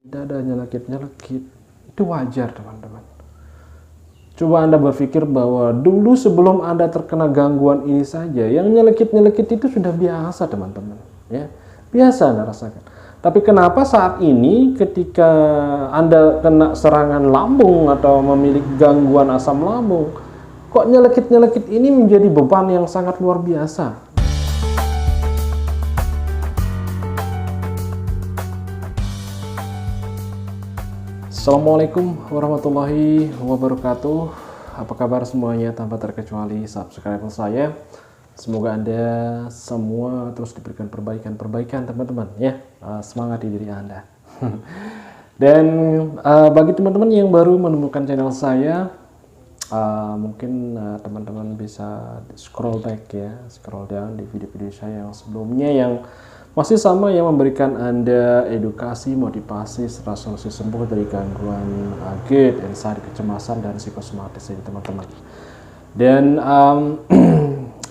Dada nyelekit-nyelekit, itu wajar teman-teman. Coba Anda berpikir bahwa dulu sebelum Anda terkena gangguan ini saja, yang nyelekit-nyelekit itu sudah biasa teman-teman. Ya, biasa Anda rasakan. Tapi kenapa saat ini ketika Anda kena serangan lambung atau memiliki gangguan asam lambung, kok nyelekit-nyelekit ini menjadi beban yang sangat luar biasa? Assalamualaikum warahmatullahi wabarakatuh. Apa kabar semuanya tanpa terkecuali subscriber saya. Semoga Anda semua terus diberikan perbaikan teman-teman ya. Semangat di diri Anda. Dan bagi teman-teman yang baru menemukan channel saya, mungkin teman-teman bisa scroll back ya, scroll down di video-video saya yang sebelumnya yang masih sama, yang memberikan Anda edukasi, motivasi, serta solusi sembuh dari gangguan GERD, anxiety, kecemasan, dan psikosomatis ini teman-teman. Dan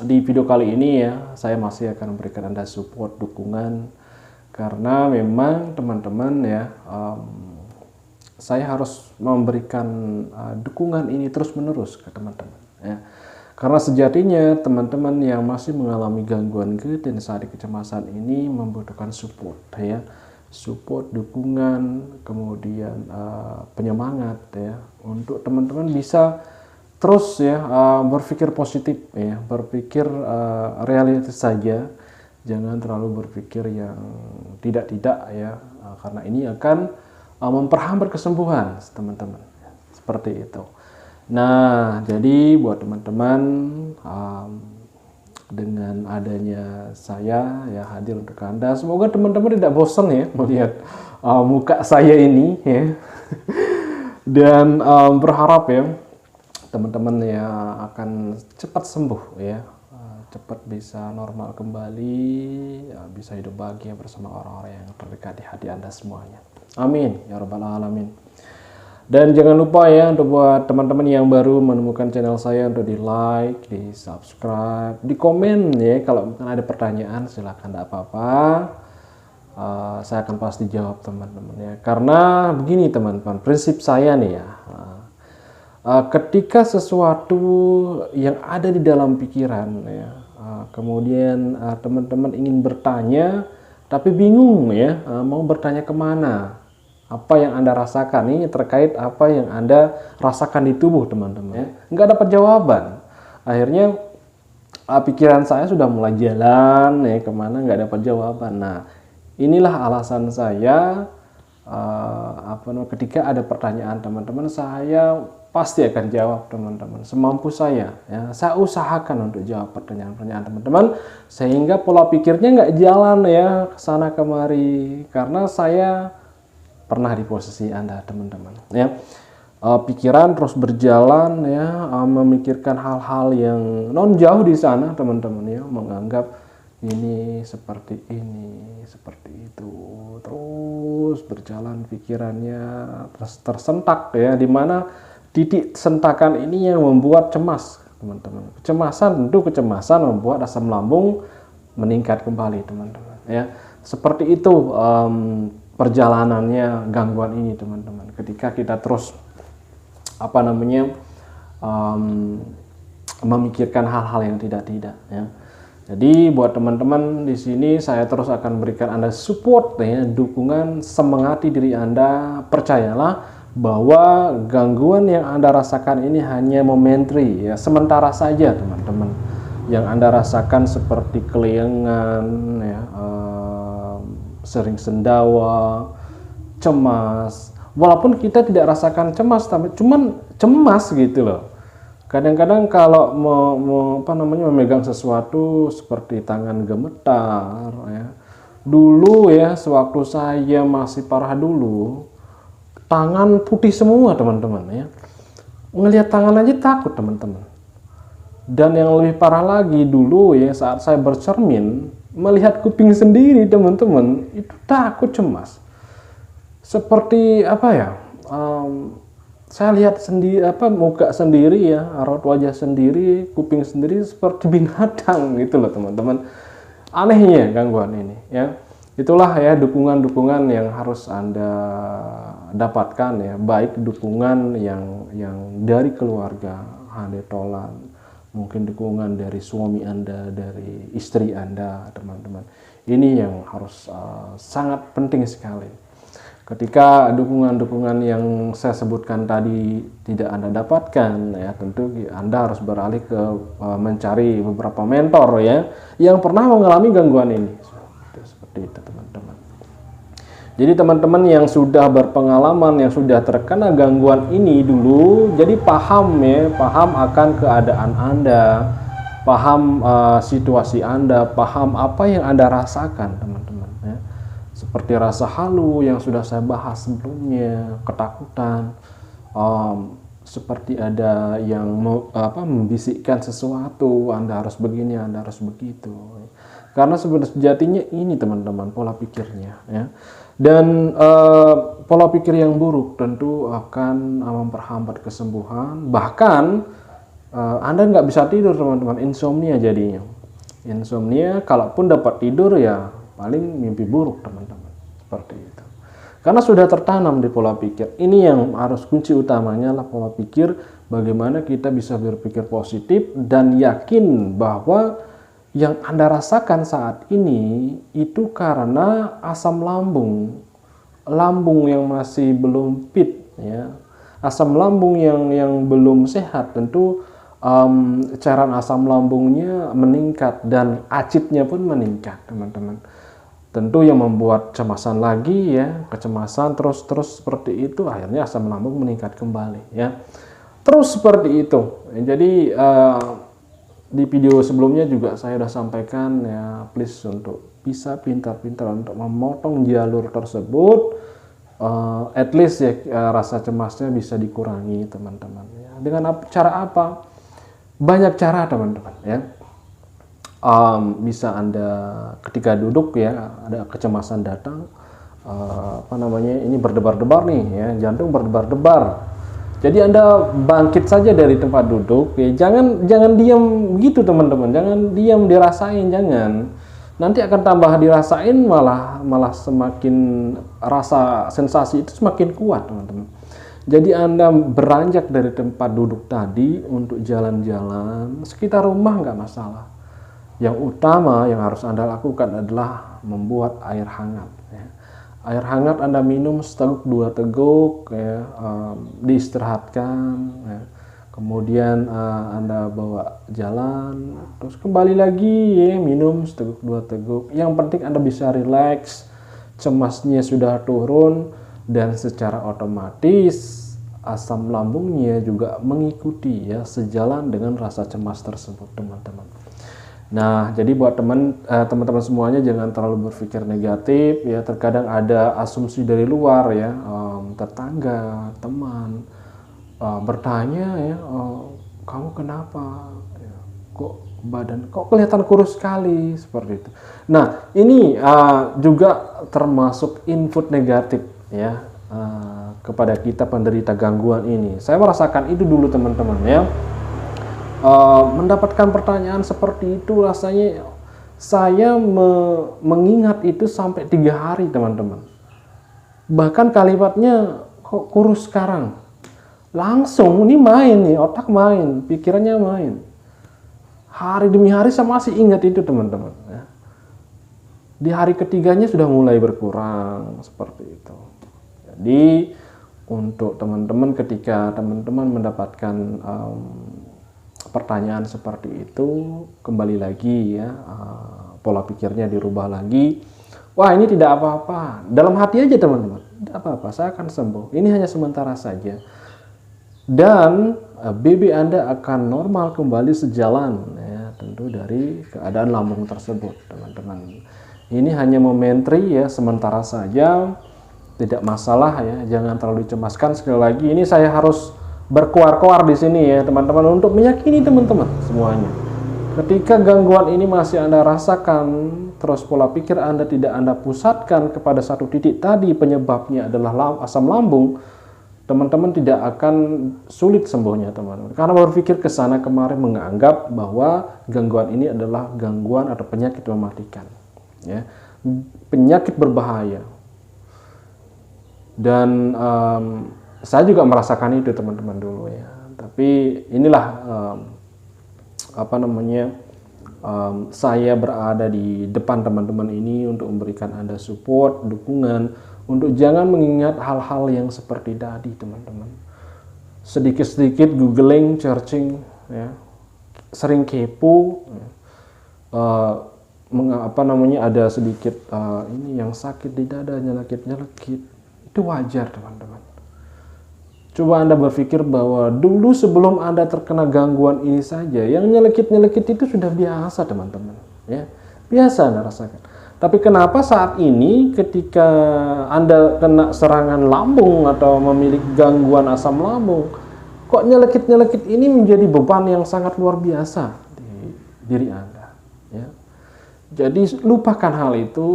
di video kali ini ya, saya masih akan memberikan Anda support, dukungan, karena memang teman-teman ya, saya harus memberikan dukungan ini terus-menerus ke teman-teman ya. Karena sejatinya teman-teman yang masih mengalami gangguan GERD dan anxiety, kecemasan ini membutuhkan support ya, support, dukungan, kemudian penyemangat ya, untuk teman-teman bisa terus ya berpikir positif ya, berpikir realistis saja, jangan terlalu berpikir yang tidak-tidak ya, karena ini akan memperhambat kesembuhan teman-teman, seperti itu. Nah, jadi buat teman-teman, dengan adanya saya ya hadir untuk Anda, semoga teman-teman tidak bosan ya melihat muka saya ini ya. Dan berharap ya teman-teman ya akan cepat sembuh ya, cepat bisa normal kembali ya, bisa hidup bahagia bersama orang-orang yang terdekat di hati Anda semuanya. Amin ya rabbal alamin. Dan jangan lupa ya, untuk buat teman-teman yang baru menemukan channel saya, untuk di like, di subscribe, di komen ya. Kalau ada pertanyaan silahkan, tidak apa-apa, saya akan pasti jawab teman-teman ya. Karena begini teman-teman, prinsip saya nih ya, ketika sesuatu yang ada di dalam pikiran ya, kemudian teman-teman ingin bertanya tapi bingung ya, mau bertanya kemana, apa yang Anda rasakan ini terkait apa yang Anda rasakan di tubuh teman-teman ya, nggak dapat jawaban. Akhirnya pikiran saya sudah mulai jalan ya kemana, nggak dapat jawaban. Nah, inilah alasan saya ketika ada pertanyaan teman-teman, saya pasti akan jawab teman-teman semampu saya ya. Saya usahakan untuk jawab pertanyaan-pertanyaan teman-teman sehingga pola pikirnya nggak jalan ya kesana kemari, karena saya pernah di posisi Anda teman-teman ya. Pikiran terus berjalan ya, memikirkan hal-hal yang non jauh di sana teman-teman ya, menganggap ini seperti ini, seperti itu, terus berjalan pikirannya tersentak ya, dimana titik sentakan ini yang membuat cemas teman-teman. Kecemasan, tentu kecemasan membuat asam lambung meningkat kembali teman-teman ya. Seperti itu perjalanannya gangguan ini teman-teman, ketika kita terus memikirkan hal-hal yang tidak-tidak ya. Jadi buat teman-teman di sini saya terus akan berikan Anda support ya, dukungan, semangati diri Anda. Percayalah bahwa gangguan yang Anda rasakan ini hanya momentary ya, sementara saja teman-teman. Yang Anda rasakan seperti keliengan ya, sering sendawa, cemas. Walaupun kita tidak rasakan cemas, tapi cuman cemas gitu loh. Kadang-kadang kalau memegang sesuatu seperti tangan gemetar ya. Dulu ya, sewaktu saya masih parah dulu, tangan putih semua teman-teman ya. Ngelihat tangan aja takut teman-teman. Dan yang lebih parah lagi dulu ya, saat saya bercermin melihat kuping sendiri teman-teman, itu takut, cemas. Seperti apa ya, saya lihat sendiri muka sendiri ya, raut wajah sendiri, kuping sendiri seperti binatang gitu loh teman-teman. Anehnya gangguan ini ya. Itulah ya dukungan-dukungan yang harus Anda dapatkan ya, baik dukungan yang dari keluarga handetolan, mungkin dukungan dari suami Anda, dari istri Anda, teman-teman. Ini yang harus sangat penting sekali. Ketika dukungan-dukungan yang saya sebutkan tadi tidak Anda dapatkan, ya tentu Anda harus beralih ke mencari beberapa mentor ya, yang pernah mengalami gangguan ini. Seperti itu teman-teman. Jadi teman-teman yang sudah berpengalaman, yang sudah terkena gangguan ini dulu, jadi paham ya, paham akan keadaan Anda, paham situasi Anda, paham apa yang Anda rasakan teman-teman ya. Seperti rasa halu yang sudah saya bahas sebelumnya, ketakutan, seperti ada yang membisikkan sesuatu, Anda harus begini, Anda harus begitu. Karena sejatinya ini teman-teman pola pikirnya ya. Dan pola pikir yang buruk tentu akan memperhambat kesembuhan. Bahkan Anda nggak bisa tidur teman-teman, insomnia jadinya. Insomnia, kalaupun dapat tidur ya paling mimpi buruk teman-teman. Seperti itu. Karena sudah tertanam di pola pikir. Ini yang harus kunci utamanya lah pola pikir. Bagaimana kita bisa berpikir positif dan yakin bahwa yang Anda rasakan saat ini itu karena asam lambung yang masih belum fit ya, asam lambung yang belum sehat. Tentu cairan asam lambungnya meningkat dan acidnya pun meningkat teman-teman. Tentu yang membuat kecemasan lagi ya, kecemasan terus seperti itu, akhirnya asam lambung meningkat kembali ya, terus seperti itu. Jadi di video sebelumnya juga saya sudah sampaikan ya, please untuk bisa pintar-pintar untuk memotong jalur tersebut, at least ya rasa cemasnya bisa dikurangi teman-teman ya. Dengan cara apa? Banyak cara teman-teman ya. Bisa Anda ketika duduk ya, ada kecemasan datang, ini berdebar-debar nih ya, jantung berdebar-debar. Jadi Anda bangkit saja dari tempat duduk, ya. Jangan diam gitu teman-teman, jangan diam dirasain, jangan. Nanti akan tambah dirasain malah semakin rasa sensasi itu semakin kuat teman-teman. Jadi Anda beranjak dari tempat duduk tadi untuk jalan-jalan sekitar rumah nggak masalah. Yang utama yang harus Anda lakukan adalah membuat air hangat. Ya. Air hangat Anda minum seteguk 2 teguk ya, diistirahatkan ya. Kemudian Anda bawa jalan, terus kembali lagi ya, minum seteguk 2 teguk. Yang penting Anda bisa rileks, cemasnya sudah turun, dan secara otomatis asam lambungnya juga mengikuti ya, sejalan dengan rasa cemas tersebut teman-teman. Nah, jadi buat teman-teman semuanya jangan terlalu berpikir negatif ya. Terkadang ada asumsi dari luar ya, tetangga, teman bertanya ya, kamu kenapa? Ya, kok kelihatan kurus sekali seperti itu. Nah, ini juga termasuk input negatif ya kepada kita penderita gangguan ini. Saya merasakan itu dulu teman-teman ya. Mendapatkan pertanyaan seperti itu rasanya saya mengingat itu sampai 3 hari teman-teman. Bahkan kalimatnya kok kurus sekarang, langsung ini main nih, otak main, pikirannya main. Hari demi hari saya masih ingat itu teman-teman ya. Di hari ketiganya sudah mulai berkurang seperti itu. Jadi untuk teman-teman, ketika teman-teman mendapatkan pertanyaan seperti itu, kembali lagi ya, pola pikirnya dirubah lagi. Wah, ini tidak apa-apa, dalam hati aja teman-teman, tidak apa-apa, saya akan sembuh, ini hanya sementara saja, dan BB Anda akan normal kembali sejalan ya, tentu dari keadaan lambung tersebut teman-teman. Ini hanya momentary ya, sementara saja, tidak masalah ya, jangan terlalu dicemaskan. Sekali lagi ini saya harus berkoar-koar di sini ya teman-teman, untuk meyakini teman-teman semuanya, ketika gangguan ini masih Anda rasakan, terus pola pikir Anda tidak Anda pusatkan kepada satu titik tadi, penyebabnya adalah asam lambung, teman-teman tidak akan sulit sembuhnya teman-teman, karena berpikir ke sana kemari, menganggap bahwa gangguan ini adalah gangguan atau penyakit mematikan ya. penyakit berbahaya. Dan saya juga merasakan itu teman-teman dulu ya. Tapi inilah saya berada di depan teman-teman ini untuk memberikan Anda support, dukungan, untuk jangan mengingat hal-hal yang seperti tadi teman-teman. Sedikit-sedikit googling, searching, ya, sering kepo, ada sedikit ini yang sakit di dada, nyelekit, itu wajar teman-teman. Coba Anda berpikir bahwa dulu sebelum Anda terkena gangguan ini saja, yang nyelekit itu sudah biasa teman-teman, ya, biasa Anda rasakan. Tapi kenapa saat ini ketika Anda kena serangan lambung atau memiliki gangguan asam lambung, kok nyelekit ini menjadi beban yang sangat luar biasa di diri Anda, ya. Jadi lupakan hal itu,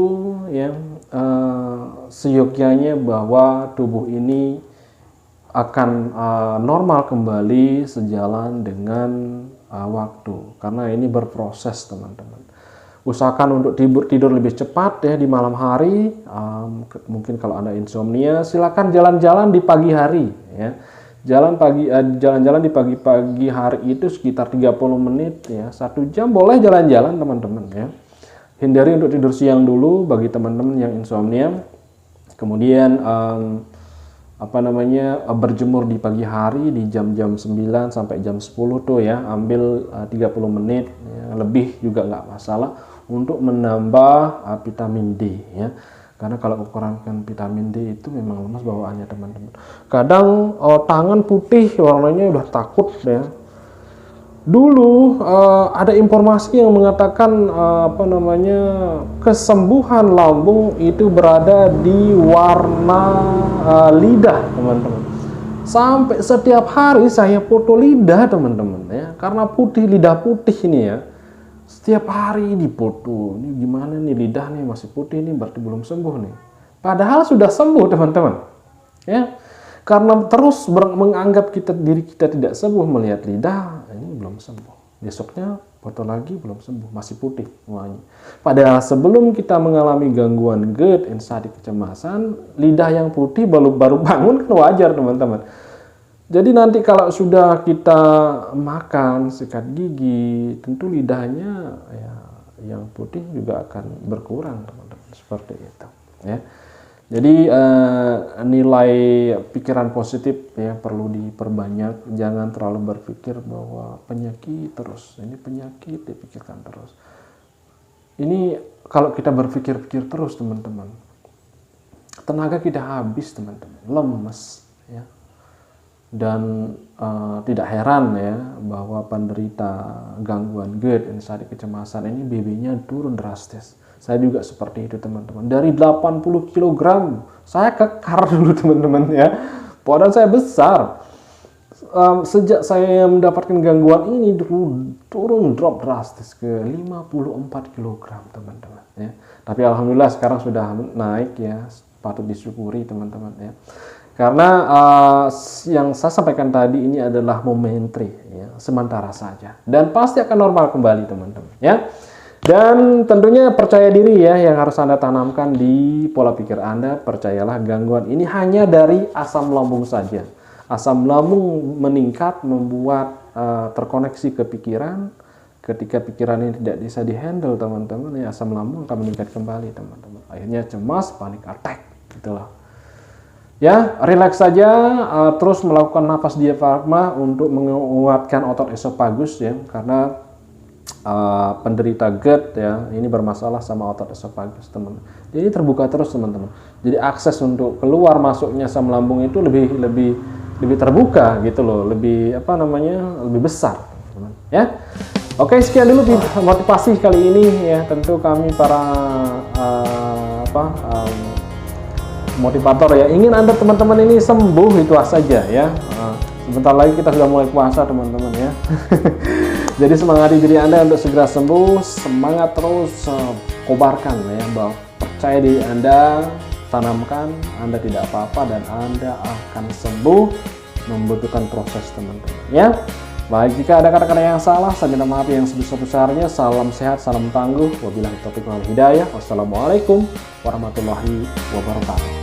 ya. Seyogyanya bahwa tubuh ini akan normal kembali sejalan dengan waktu, karena ini berproses teman-teman. Usahakan untuk tidur lebih cepat ya di malam hari. Mungkin kalau Anda insomnia, silakan jalan-jalan di pagi hari ya. Jalan-jalan di pagi hari itu sekitar 30 menit ya, 1 jam boleh jalan-jalan teman-teman ya. Hindari untuk tidur siang dulu bagi teman-teman yang insomnia. Kemudian berjemur di pagi hari di jam-jam 9 sampai jam 10 tuh ya, ambil 30 menit ya, lebih juga nggak masalah untuk menambah vitamin D ya. Karena kalau kekurangan vitamin D itu memang lemas bawaannya teman-teman. Kadang tangan putih, warnanya udah takut ya. Dulu ada informasi yang mengatakan kesembuhan lambung itu berada di warna lidah teman-teman. Sampai setiap hari saya foto lidah teman-teman ya, karena lidah putih ini ya. Setiap hari dipoto, ini gimana nih lidah nih masih putih nih, berarti belum sembuh nih. Padahal sudah sembuh teman-teman ya. Karena terus menganggap diri kita tidak sembuh, melihat lidah ini belum sembuh. Besoknya foto lagi belum sembuh, masih putih semuanya. Padahal sebelum kita mengalami gangguan GERD, anxiety, kecemasan, lidah yang putih baru bangun kan wajar teman-teman. Jadi nanti kalau sudah kita makan, sikat gigi, tentu lidahnya ya yang putih juga akan berkurang teman-teman, seperti itu ya. Jadi nilai pikiran positif ya perlu diperbanyak. Jangan terlalu berpikir bahwa penyakit terus, ini penyakit dipikirkan terus. Ini kalau kita berpikir terus teman-teman, tenaga kita habis teman-teman, lemes ya. Dan tidak heran ya bahwa penderita gangguan GERD, anxiety, kecemasan ini BB-nya turun drastis. Saya juga seperti itu teman-teman. Dari 80 kg saya kekar dulu teman-teman ya. Badan saya besar. Sejak saya mendapatkan gangguan ini turun drop drastis ke 54 kg teman-teman ya. Tapi alhamdulillah sekarang sudah naik ya. Patut disyukuri teman-teman ya. Karena yang saya sampaikan tadi ini adalah momentary ya, sementara saja. Dan pasti akan normal kembali teman-teman ya. Dan tentunya percaya diri ya yang harus Anda tanamkan di pola pikir Anda. Percayalah gangguan ini hanya dari asam lambung saja. Asam lambung meningkat membuat terkoneksi ke pikiran. Ketika pikiran ini tidak bisa dihandle teman-teman ya, asam lambung akan meningkat kembali teman-teman. Akhirnya cemas, panic attack gitulah. Ya, relax saja, terus melakukan napas diafragma untuk menguatkan otot esofagus ya, karena penderita GERD ya, ini bermasalah sama otot esofagus teman-teman. Jadi terbuka terus teman-teman. Jadi akses untuk keluar masuknya asam lambung itu lebih terbuka gitu loh, lebih besar teman-teman. Ya. Oke, sekian dulu motivasi kali ini ya. Tentu kami para motivator ya, ingin Anda teman-teman ini sembuh itu saja ya. Sebentar lagi kita sudah mulai puasa teman-teman ya. Jadi semangati diri Anda untuk segera sembuh. Semangat terus, kobarkan ya, bahwa percaya diri Anda, tanamkan Anda tidak apa-apa dan Anda akan sembuh. Membutuhkan proses teman-teman ya. Baik, jika ada kata-kata yang salah, saya minta maaf yang sebesar-besarnya. Salam sehat, salam tangguh. Wabillahi taufiq wal hidayah. Wassalamualaikum warahmatullahi wabarakatuh.